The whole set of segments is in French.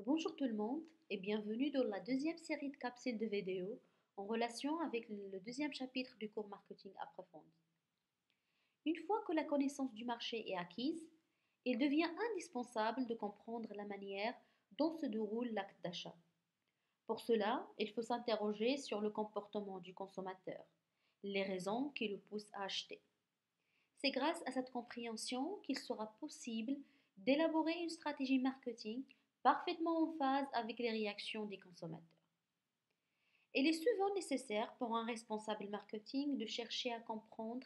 Bonjour tout le monde et bienvenue dans la deuxième série de capsules de vidéos en relation avec le deuxième chapitre du cours marketing approfondi. Une fois que la connaissance du marché est acquise, il devient indispensable de comprendre la manière dont se déroule l'acte d'achat. Pour cela, il faut s'interroger sur le comportement du consommateur, les raisons qui le poussent à acheter. C'est grâce à cette compréhension qu'il sera possible d'élaborer une stratégie marketing parfaitement en phase avec les réactions des consommateurs. Il est souvent nécessaire pour un responsable marketing de chercher à comprendre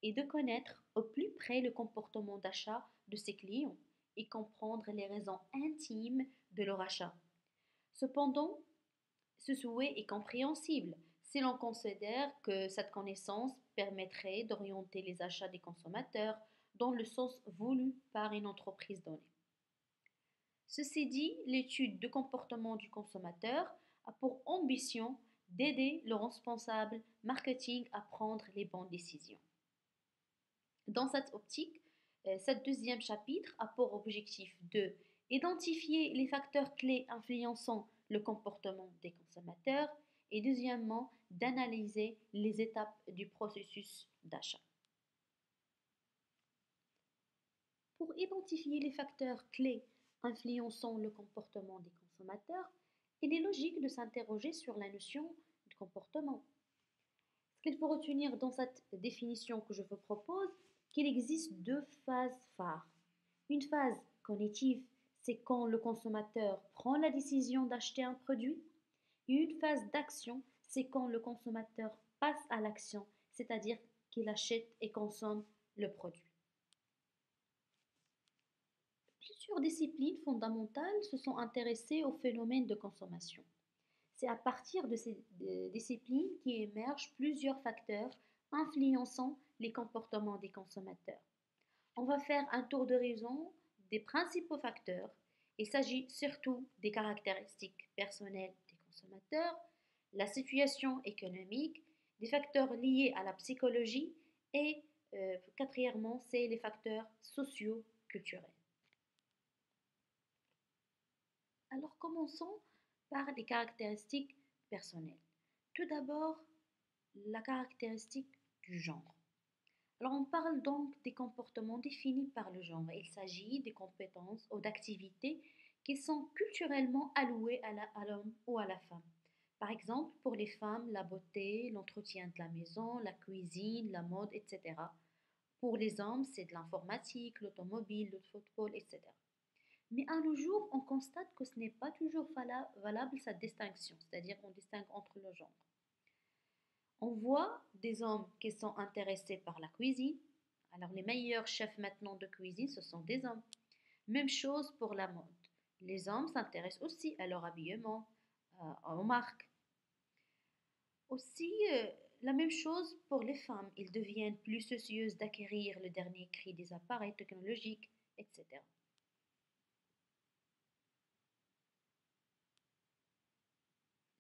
et de connaître au plus près le comportement d'achat de ses clients et comprendre les raisons intimes de leur achat. Cependant, ce souhait est compréhensible si l'on considère que cette connaissance permettrait d'orienter les achats des consommateurs dans le sens voulu par une entreprise donnée. Ceci dit, l'étude du comportement du consommateur a pour ambition d'aider le responsable marketing à prendre les bonnes décisions. Dans cette optique, ce deuxième chapitre a pour objectif de identifier les facteurs clés influençant le comportement des consommateurs et deuxièmement, d'analyser les étapes du processus d'achat. Pour identifier les facteurs clés influençant le comportement des consommateurs, il est logique de s'interroger sur la notion de comportement. Ce qu'il faut retenir dans cette définition que je vous propose, qu'il existe deux phases phares. Une phase cognitive, c'est quand le consommateur prend la décision d'acheter un produit. Et une phase d'action, c'est quand le consommateur passe à l'action, c'est-à-dire qu'il achète et consomme le produit. Plusieurs disciplines fondamentales se sont intéressées au phénomène de consommation. C'est à partir de ces disciplines qu'émergent plusieurs facteurs influençant les comportements des consommateurs. On va faire un tour d'horizon des principaux facteurs. Il s'agit surtout des caractéristiques personnelles des consommateurs, la situation économique, des facteurs liés à la psychologie et quatrièmement, c'est les facteurs socio-culturels. Alors commençons par des caractéristiques personnelles. Tout d'abord, la caractéristique du genre. Alors on parle donc des comportements définis par le genre. Il s'agit des compétences ou d'activités qui sont culturellement allouées à l'homme ou à la femme. Par exemple, pour les femmes, la beauté, l'entretien de la maison, la cuisine, la mode, etc. Pour les hommes, c'est de l'informatique, l'automobile, le football, etc. Mais à nos jours, on constate que ce n'est pas toujours valable cette distinction, c'est-à-dire qu'on distingue entre le genre. On voit des hommes qui sont intéressés par la cuisine. Alors les meilleurs chefs maintenant de cuisine, ce sont des hommes. Même chose pour la mode. Les hommes s'intéressent aussi à leur habillement, aux marques. Aussi, la même chose pour les femmes. Ils deviennent plus soucieuses d'acquérir le dernier cri des appareils technologiques, etc.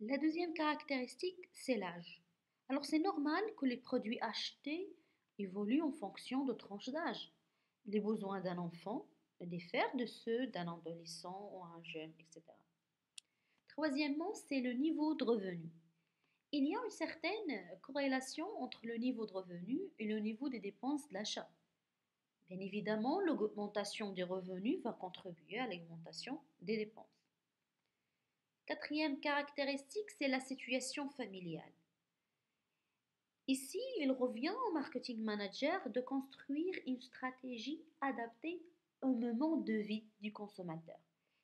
La deuxième caractéristique, c'est l'âge. Alors c'est normal que les produits achetés évoluent en fonction de tranches d'âge. Les besoins d'un enfant diffèrent de ceux d'un adolescent ou un jeune, etc. Troisièmement, c'est le niveau de revenu. Il y a une certaine corrélation entre le niveau de revenu et le niveau des dépenses de l'achat. Bien évidemment, l'augmentation des revenus va contribuer à l'augmentation des dépenses. Quatrième caractéristique, c'est la situation familiale. Ici, il revient au marketing manager de construire une stratégie adaptée au moment de vie du consommateur,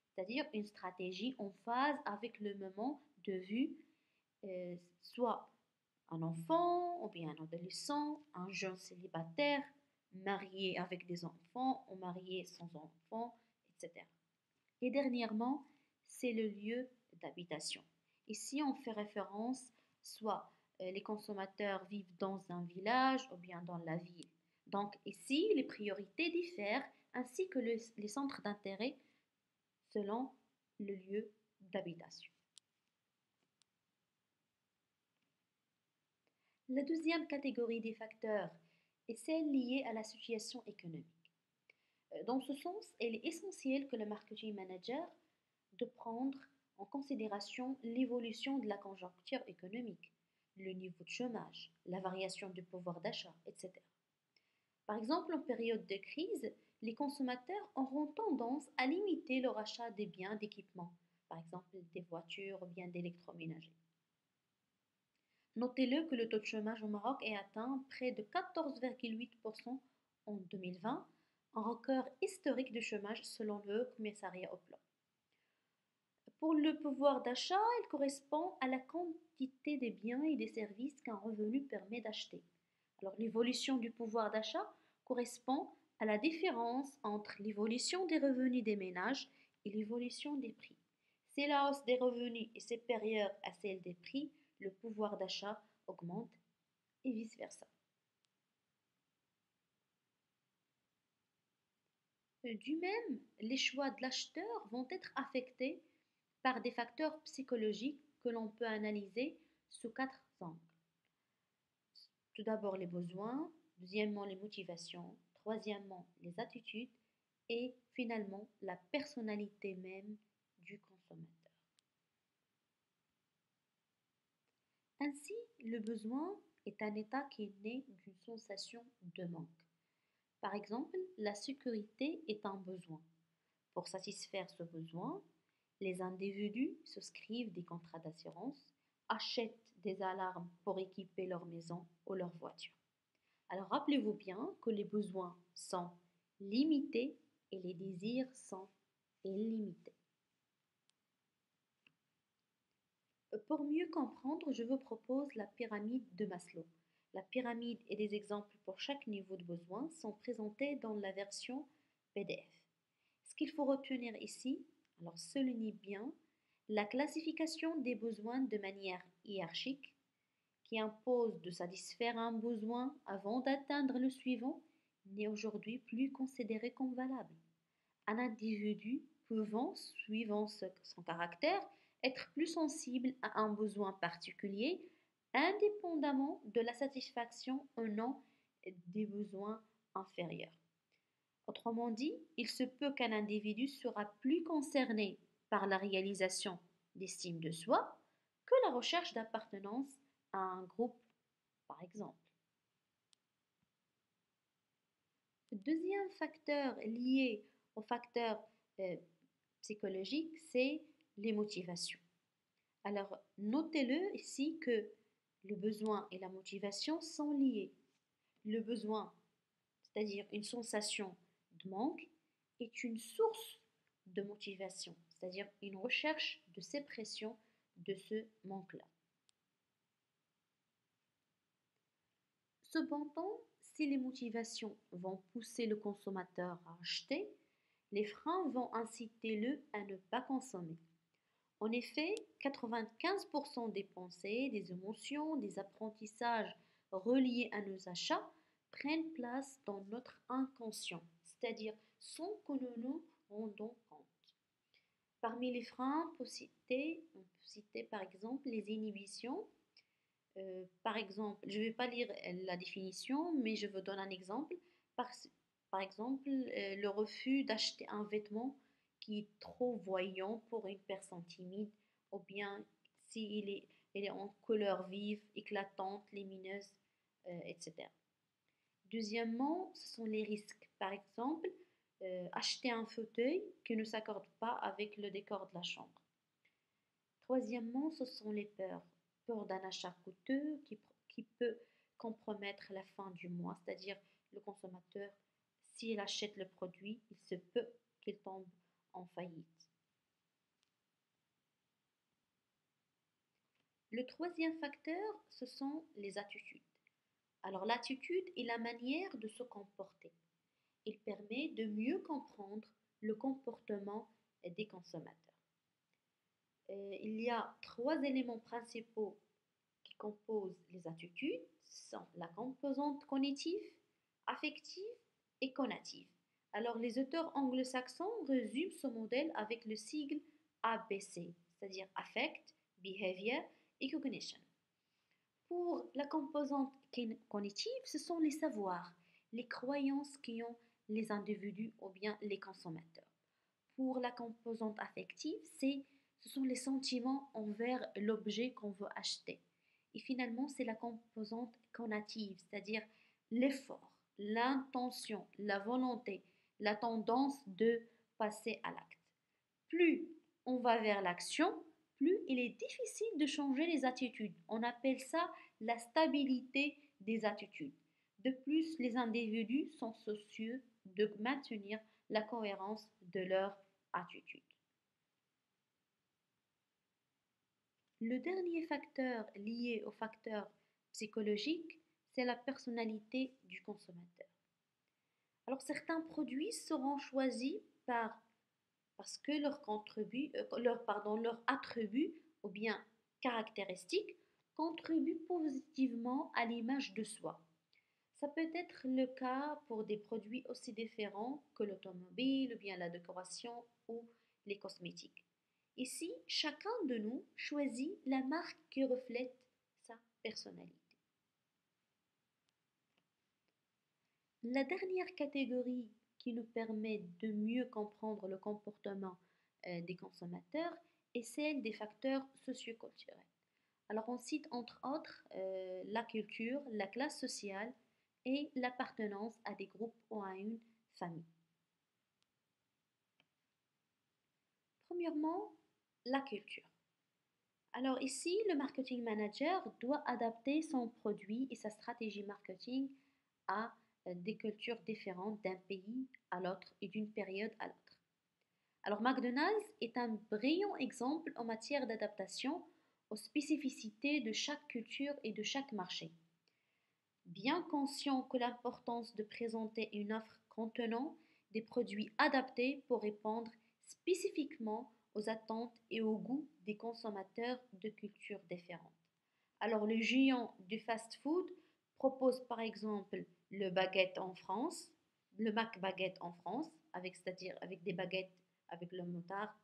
c'est-à-dire une stratégie en phase avec le moment de vie, soit un enfant ou bien un adolescent, un jeune célibataire, marié avec des enfants ou marié sans enfants, etc. Et dernièrement, c'est le lieu d'habitation. Ici, on fait référence soit les consommateurs vivent dans un village ou bien dans la ville. Donc ici, les priorités diffèrent ainsi que les centres d'intérêt selon le lieu d'habitation. La deuxième catégorie des facteurs est celle liée à la situation économique. Dans ce sens, il est essentiel que le marketing manager de prendre en considération l'évolution de la conjoncture économique, le niveau de chômage, la variation du pouvoir d'achat, etc. Par exemple, en période de crise, les consommateurs auront tendance à limiter leur achat des biens d'équipement, par exemple des voitures ou bien d'électroménager. Notez-le que le taux de chômage au Maroc est atteint près de 14,8% en 2020, un record historique de chômage selon le Commissariat au plan. Pour le pouvoir d'achat, il correspond à la quantité des biens et des services qu'un revenu permet d'acheter. Alors l'évolution du pouvoir d'achat correspond à la différence entre l'évolution des revenus des ménages et l'évolution des prix. Si la hausse des revenus est supérieure à celle des prix, le pouvoir d'achat augmente et vice-versa. Du même, les choix de l'acheteur vont être affectés par des facteurs psychologiques que l'on peut analyser sous quatre angles. Tout d'abord les besoins, deuxièmement les motivations, troisièmement les attitudes et finalement la personnalité même du consommateur. Ainsi, le besoin est un état qui est né d'une sensation de manque. Par exemple, la sécurité est un besoin. Pour satisfaire ce besoin, les individus souscrivent des contrats d'assurance, achètent des alarmes pour équiper leur maison ou leur voiture. Alors rappelez-vous bien que les besoins sont limités et les désirs sont illimités. Pour mieux comprendre, je vous propose la pyramide de Maslow. La pyramide et des exemples pour chaque niveau de besoin sont présentés dans la version PDF. Ce qu'il faut retenir ici, alors soulignez bien, la classification des besoins de manière hiérarchique qui impose de satisfaire un besoin avant d'atteindre le suivant n'est aujourd'hui plus considéré comme valable. Un individu pouvant, suivant son caractère, être plus sensible à un besoin particulier, indépendamment de la satisfaction ou non des besoins inférieurs. Autrement dit, il se peut qu'un individu sera plus concerné par la réalisation d'estime de soi que la recherche d'appartenance à un groupe, par exemple. Le deuxième facteur lié au facteur euh, psychologique, c'est les motivations. Alors, notez-le ici que le besoin et la motivation sont liés. Le besoin, c'est-à-dire une sensation de manque, est une source de motivation, c'est-à-dire une recherche de sépression de ce manque-là. Cependant, si les motivations vont pousser le consommateur à acheter, les freins vont inciter le à ne pas consommer. En effet, 95% des pensées, des émotions, des apprentissages reliés à nos achats prennent place dans notre inconscient, c'est-à-dire sans que nous nous rendons compte. Parmi les freins, on peut citer par exemple les inhibitions. Par exemple, je ne vais pas lire la définition, mais je vous donne un exemple. Par, par exemple, le refus d'acheter un vêtement qui est trop voyant pour une personne timide, ou bien il est en couleur vive, éclatante, lumineuse, etc. Deuxièmement, ce sont les risques. Par exemple, acheter un fauteuil qui ne s'accorde pas avec le décor de la chambre. Troisièmement, ce sont les peurs. Peur d'un achat coûteux qui peut compromettre la fin du mois, c'est-à-dire le consommateur, s'il achète le produit, il se peut qu'il tombe en faillite. Le troisième facteur, ce sont les attitudes. Alors l'attitude est la manière de se comporter. Il permet de mieux comprendre le comportement des consommateurs. Il y a trois éléments principaux qui composent les attitudes, sont la composante cognitive, affective et conative. Alors les auteurs anglo-saxons résument ce modèle avec le sigle ABC, c'est-à-dire affect, behavior et cognition. Pour la composante cognitive, ce sont les savoirs, les croyances qui ont les individus ou bien les consommateurs. Pour la composante affective, ce sont les sentiments envers l'objet qu'on veut acheter. Et finalement, c'est la composante conative, c'est-à-dire l'effort, l'intention, la volonté, la tendance de passer à l'acte. Plus on va vers l'action, plus il est difficile de changer les attitudes. On appelle ça la stabilité des attitudes. De plus, les individus sont soucieux de maintenir la cohérence de leur attitude. Le dernier facteur lié au facteur psychologique, c'est la personnalité du consommateur. Alors certains produits seront choisis parce que leur attribut ou bien caractéristique contribue positivement à l'image de soi. Ça peut être le cas pour des produits aussi différents que l'automobile, ou bien la décoration ou les cosmétiques. Ici, chacun de nous choisit la marque qui reflète sa personnalité. La dernière catégorie qui nous permet de mieux comprendre le comportement des consommateurs est celle des facteurs socioculturels. Alors on cite entre autres la culture, la classe sociale et l'appartenance à des groupes ou à une famille. Premièrement, la culture. Alors ici, le marketing manager doit adapter son produit et sa stratégie marketing à des cultures différentes d'un pays à l'autre et d'une période à l'autre. Alors McDonald's est un brillant exemple en matière d'adaptation aux spécificités de chaque culture et de chaque marché. Bien conscient que l'importance de présenter une offre contenant des produits adaptés pour répondre spécifiquement aux attentes et aux goûts des consommateurs de cultures différentes. Alors le géant du fast-food propose par exemple le baguette en France, le Mac baguette en France, c'est-à-dire avec des baguettes avec le motard,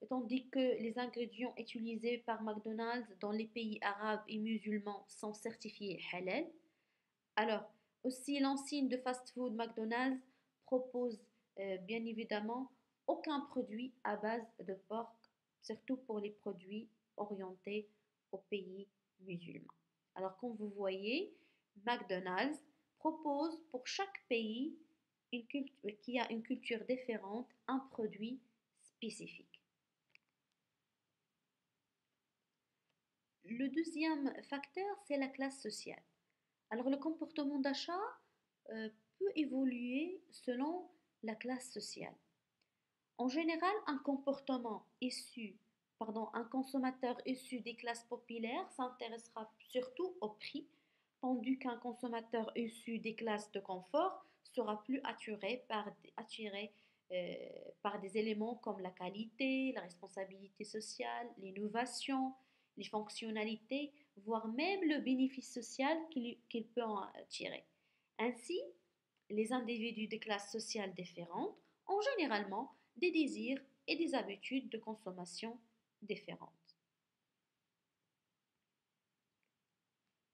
tandis que les ingrédients utilisés par McDonald's dans les pays arabes et musulmans sont certifiés halal. Alors, aussi l'enseigne de fast-food McDonald's propose bien évidemment aucun produit à base de porc, surtout pour les produits orientés aux pays musulmans. Alors, comme vous voyez, McDonald's propose pour chaque pays qui a une culture différente un produit spécifique. Le deuxième facteur, c'est la classe sociale. Alors le comportement d'achat peut évoluer selon la classe sociale. En général, un consommateur issu des classes populaires s'intéressera surtout au prix, tandis qu'un consommateur issu des classes de confort sera plus attiré par des éléments comme la qualité, la responsabilité sociale, l'innovation, les fonctionnalités, voire même le bénéfice social qu'il peut en tirer. Ainsi, les individus de classes sociales différentes ont généralement des désirs et des habitudes de consommation différentes.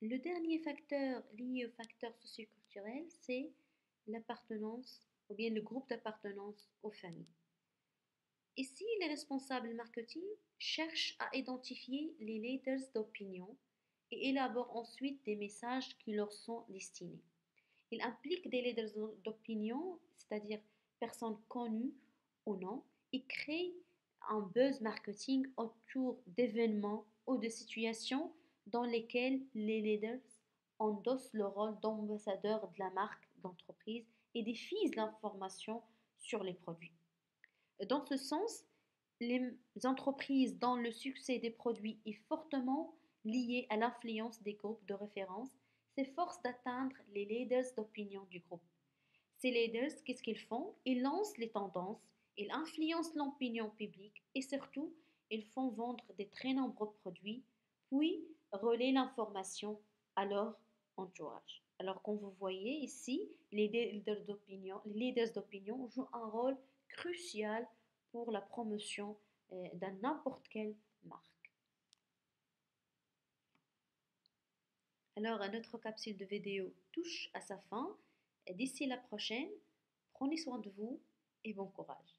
Le dernier facteur lié au facteur socioculturel, c'est l'appartenance ou bien le groupe d'appartenance aux familles. Ici, les responsables marketing cherchent à identifier les leaders d'opinion et élaborent ensuite des messages qui leur sont destinés. Il implique des leaders d'opinion, c'est-à-dire personnes connues ou non, et crée un buzz marketing autour d'événements ou de situations dans lesquelles les leaders endossent le rôle d'ambassadeurs de la marque d'entreprise et diffusent l'information sur les produits. Dans ce sens, les entreprises dont le succès des produits est fortement lié à l'influence des groupes de référence s'efforcent d'atteindre les leaders d'opinion du groupe. Ces leaders, qu'est-ce qu'ils font? Ils lancent les tendances, ils influencent l'opinion publique et surtout, ils font vendre des très nombreux produits, puis relaient l'information à leur entourage. Alors, comme vous voyez ici, les leaders d'opinion jouent un rôle crucial pour la promotion de n'importe quelle marque. Alors, notre capsule de vidéo touche à sa fin. D'ici la prochaine, prenez soin de vous et bon courage.